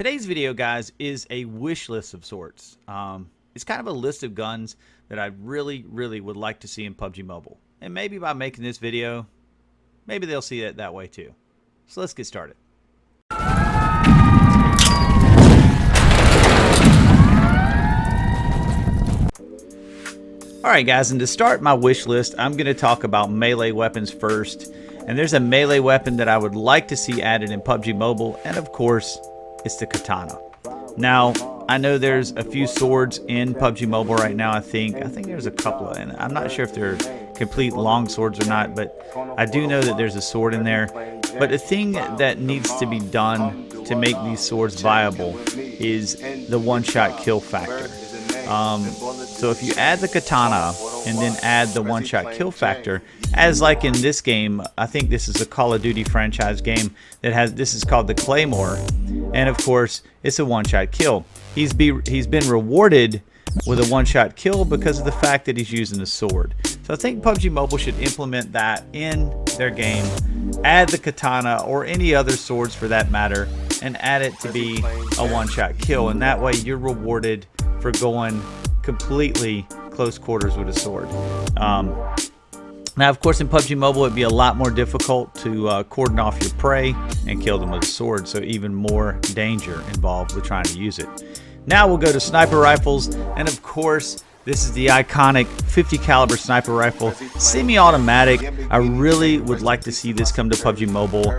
Today's video, guys, is a wish list of sorts. It's kind of a list of guns that I really would like to see in PUBG Mobile. And maybe by making this video, maybe they'll see it that way too. So let's get started. Alright guys, and to start my wish list, I'm going to talk about melee weapons first. And there's a melee weapon that I would like to see added in PUBG Mobile, and of course, it's the katana. Now, I know there's a few swords in PUBG Mobile right now, I think there's a couple, and I'm not sure if they're complete long swords or not, but I do know that there's a sword in there. But the thing that needs to be done to make these swords viable is the one-shot kill factor. So if you add the katana and then add the one-shot kill factor, as like in this game, I think this is a Call of Duty franchise game that has, this is called the Claymore, and of course it's a one-shot kill. He's been rewarded with a one-shot kill because of the fact that he's using the sword. So I think PUBG Mobile should implement that in their game, add the katana or any other swords for that matter, and add it to be a one-shot kill, and that way you're rewarded for going completely close quarters with a sword. Now, of course, in PUBG Mobile, it'd be a lot more difficult to cordon off your prey and kill them with a sword, so even more danger involved with trying to use it. Now we'll go to sniper rifles, and of course, this is the iconic 50 caliber sniper rifle, semi-automatic. I really would like to see this come to PUBG Mobile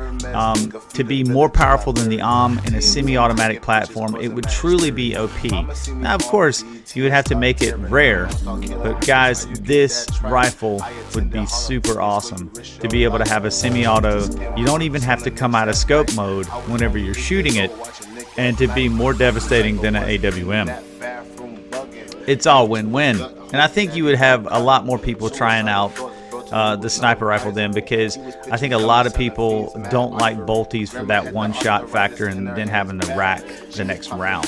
to be more powerful than the ARM in a semi-automatic platform. It would truly be OP. Now, of course, you would have to make it rare, but guys, this rifle would be super awesome to be able to have a semi-auto. You don't even have to come out of scope mode whenever you're shooting it, and to be more devastating than an AWM. It's all win-win, and I think you would have a lot more people trying out the sniper rifle then, because I think a lot of people don't like bolties for that one-shot factor and then having to rack the next round.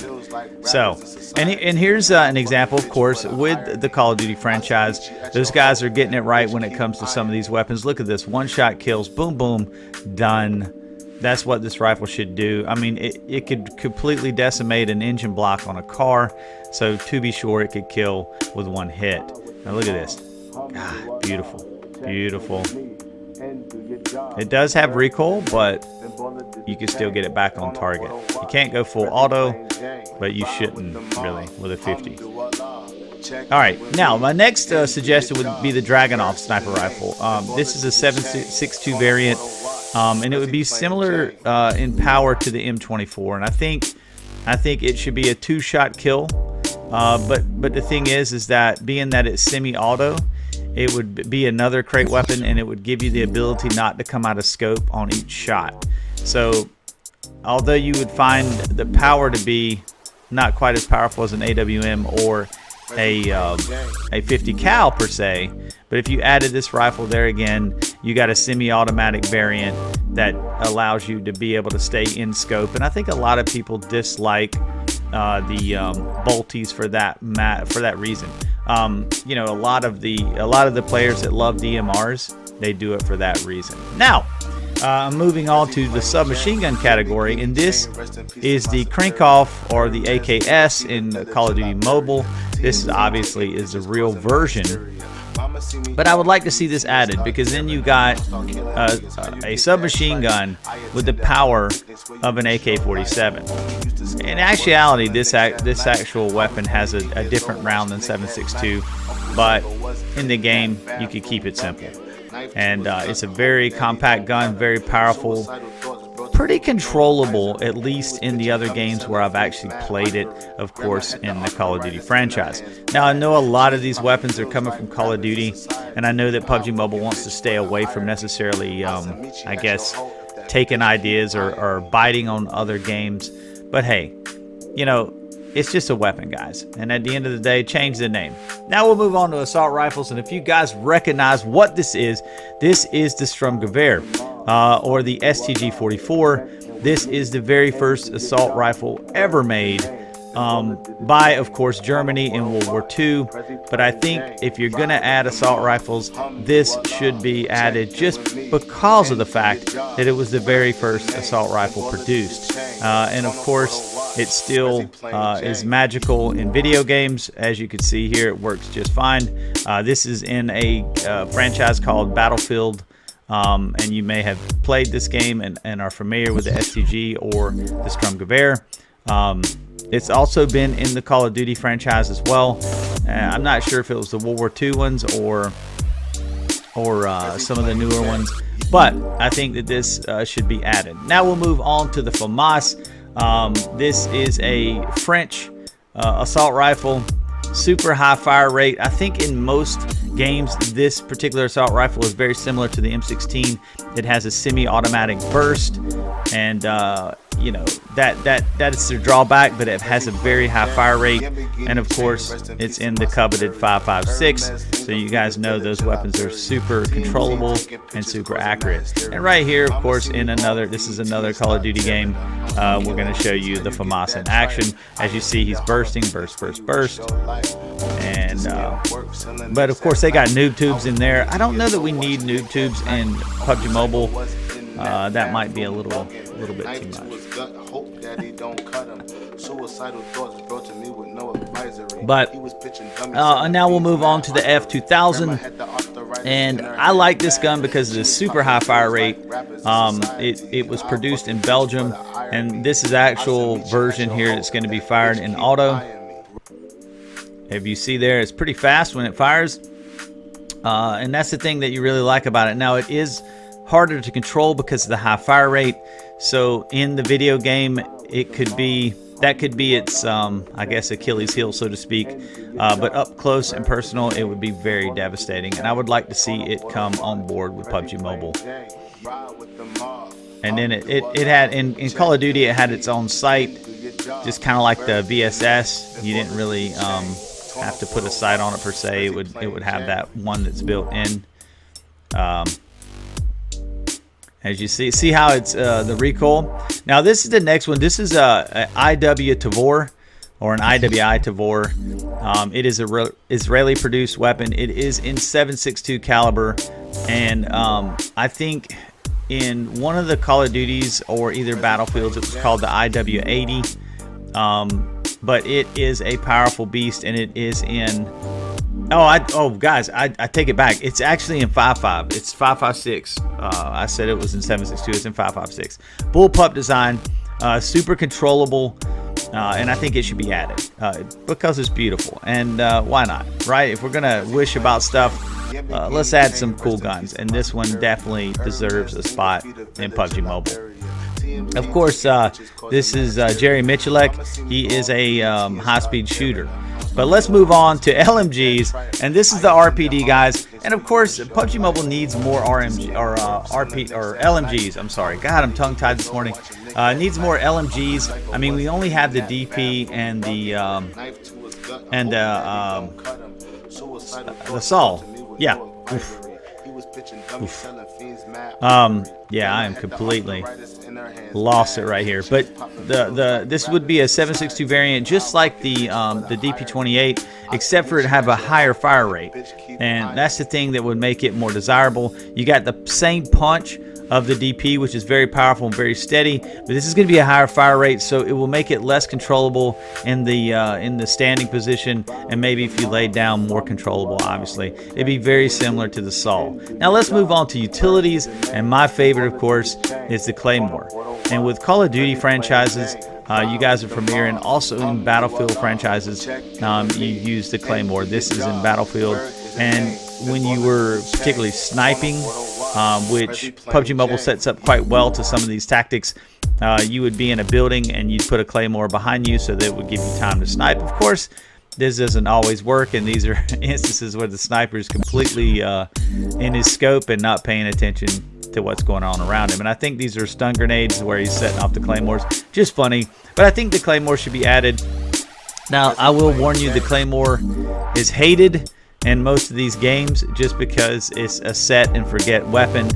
So, and here's an example, of course, with the Call of Duty franchise. Those guys are getting it right when it comes to some of these weapons. Look at this, one-shot kills, boom, boom, done. That's what this rifle should do. I mean, it could completely decimate an engine block on a car, so to be sure, it could kill with one hit. Now look at this. God, beautiful. Beautiful. It does have recoil, but you can still get it back on target. You can't go full auto, but you shouldn't really with a 50. Alright, now my next suggestion would be the Dragunov sniper rifle. This is a 7.62 variant. And it would be similar in power to the M24, and I think it should be a two-shot kill. But the thing is that being that it's semi-auto, it would be another crate weapon, and it would give you the ability not to come out of scope on each shot. So although you would find the power to be not quite as powerful as an AWM or a 50 cal per se, but if you added this rifle there again, you got a semi-automatic variant that allows you to be able to stay in scope. And I think a lot of people dislike the bolties for that reason. You know, a lot of the players that love DMRs, they do it for that reason. Now, moving on to the submachine gun category, and this is the Crank-Off or the AKS in Call of Duty Mobile. This obviously is the real version, but I would like to see this added, because then you got a submachine gun with the power of an AK-47. In actuality, this actual weapon has a different round than 7.62, but in the game you could keep it simple. And it's a very compact gun, very powerful, pretty controllable, at least in the other games where I've actually played it, of course, in the Call of Duty franchise. Now, I know a lot of these weapons are coming from Call of Duty, and I know that PUBG Mobile wants to stay away from necessarily, I guess, taking ideas or biting on other games. But hey, you know, it's just a weapon, guys, and at the end of the day, change the name. Now we'll move on to assault rifles, and if you guys recognize what this is the Sturmgewehr, or the STG-44. This is the very first assault rifle ever made by, of course, Germany in World War II. But I think if you're going to add assault rifles, this should be added just because of the fact that it was the very first assault rifle produced. And of course, it still is magical in video games. As you can see here, it works just fine. This is in a franchise called Battlefield. And you may have played this game and are familiar with the STG or the Sturmgewehr. It's also been in the Call of Duty franchise as well. I'm not sure if it was the World War II ones or some of the newer ones, but I think that this should be added. Now we'll move on to the Famas. This is a French assault rifle, super high fire rate. I think in most games this particular assault rifle is very similar to the M16. It has a semi-automatic burst, and you know that is the drawback, but it has a very high fire rate, and of course it's in the coveted 5.56, so you guys know those weapons are super controllable and super accurate. And right here, of course, this is another Call of Duty game, we're going to show you the Famas in action. As you see, he's bursting, burst, and but of course they got noob tubes in there. I don't know that we need noob tubes in PUBG Mobile. That might be a little bit too much. But now we'll move on to the F2000, and I like this gun because of the super high fire rate. It was produced in Belgium, and this is the actual version here that's going to be fired in auto. If you see there, it's pretty fast when it fires, and that's the thing that you really like about it. Now it is harder to control because of the high fire rate, so in the video game that could be its I guess Achilles heel, so to speak, but up close and personal it would be very devastating, and I would like to see it come on board with PUBG Mobile. And then it had in Call of Duty, it had its own sight, just kind of like the VSS. You didn't really have to put a sight on it per se. It would have that one that's built in. As you see how it's the recoil. Now this is the next one. This is a IW Tavor, or an IWI Tavor. It is a Israeli produced weapon. It is in 7.62 caliber, and I think in one of the Call of Duties or either Battlefields, it was called the IW80. But it is a powerful beast, and it is in guys, I take it back. It's actually in 5.5. It's 5.56. I said it was in 7.62. It's in 5.56. Bullpup design, super controllable, and I think it should be added because it's beautiful. And why not, right? If we're gonna wish about stuff, let's add some cool guns, and this one definitely deserves a spot in PUBG Mobile. Of course, this is Jerry Michalek. He is a high-speed shooter. But let's move on to LMGs, and this is the RPD, guys. And of course, PUBG Mobile needs more LMGs. I'm sorry, God, I'm tongue-tied this morning. Needs more LMGs. I mean, we only have the DP and the Sol. Yeah. Oof. Yeah, I am completely lost it right here. But this would be a 7.62 variant, just like the DP28, except for it have a higher fire rate, and that's the thing that would make it more desirable. You got the same punch of the DP, which is very powerful and very steady, but this is going to be a higher fire rate, so it will make it less controllable in the standing position, and maybe if you laid down, more controllable. Obviously, it'd be very similar to the Sol. Now let's move on to utilities, and my favorite, of course, is the Claymore. And with Call of Duty franchises, you guys are familiar, and also in Battlefield franchises, you use the Claymore. This is in Battlefield, and when you were particularly sniping, which PUBG Mobile sets up quite well to some of these tactics, you would be in a building and you'd put a Claymore behind you so that it would give you time to snipe. Of course, this doesn't always work, and these are instances where the sniper is completely in his scope and not paying attention to what's going on around him. And I think these are stun grenades where he's setting off the Claymores. Just funny, but I think the Claymore should be added. Now, I will warn you, the Claymore is hated in most of these games just because it's a set and forget weapon,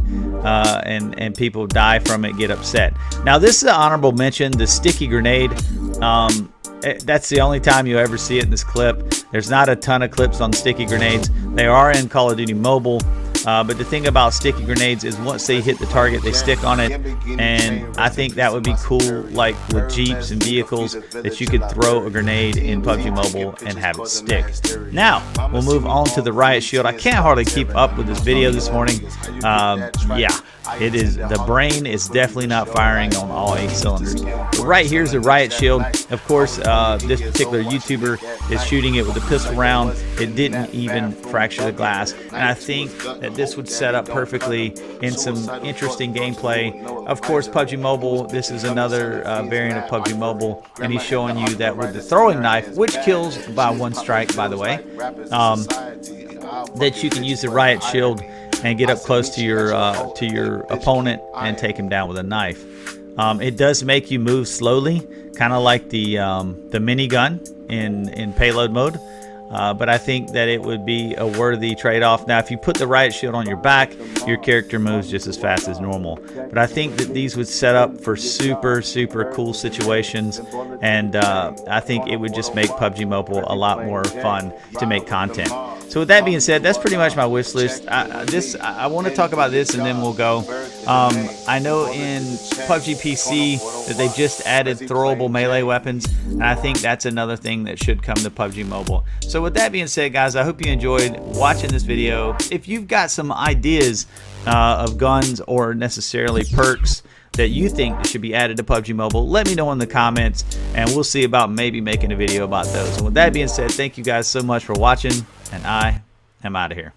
and people die from it, get upset. Now this is an honorable mention, the sticky grenade. that's the only time you ever see it in this clip. There's not a ton of clips on sticky grenades. They are in Call of Duty Mobile. But the thing about sticky grenades is once they hit the target, they stick on it, and I think that would be cool, like with Jeeps and vehicles, that you could throw a grenade in PUBG Mobile and have it stick. Now, we'll move on to the riot shield. I can't hardly keep up with this video this morning. Yeah, it is, the brain is definitely not firing on all 8 cylinders. But right here's the riot shield. Of course, this particular YouTuber is shooting it with a pistol round. It didn't even fracture the glass, and I think that this would set up perfectly in some interesting gameplay. Of course, PUBG Mobile, this is another variant of PUBG Mobile, and he's showing you that with the throwing knife, which kills by 1 strike, by the way, that you can use the riot shield and get up close to your opponent and take him down with a knife. It does make you move slowly, kind of like the minigun in payload mode. But I think that it would be a worthy trade-off. Now, if you put the riot shield on your back, your character moves just as fast as normal. But I think that these would set up for super, super cool situations, and I think it would just make PUBG Mobile a lot more fun to make content. So with that being said, that's pretty much my wish list. I want to talk about this and then we'll go. I know in PUBG PC that they've just added throwable melee weapons, and I think that's another thing that should come to PUBG Mobile. So with that being said, guys, I hope you enjoyed watching this video. If you've got some ideas of guns or necessarily perks that you think should be added to PUBG Mobile, let me know in the comments, and we'll see about maybe making a video about those. And with that being said, thank you guys so much for watching, and I am out of here.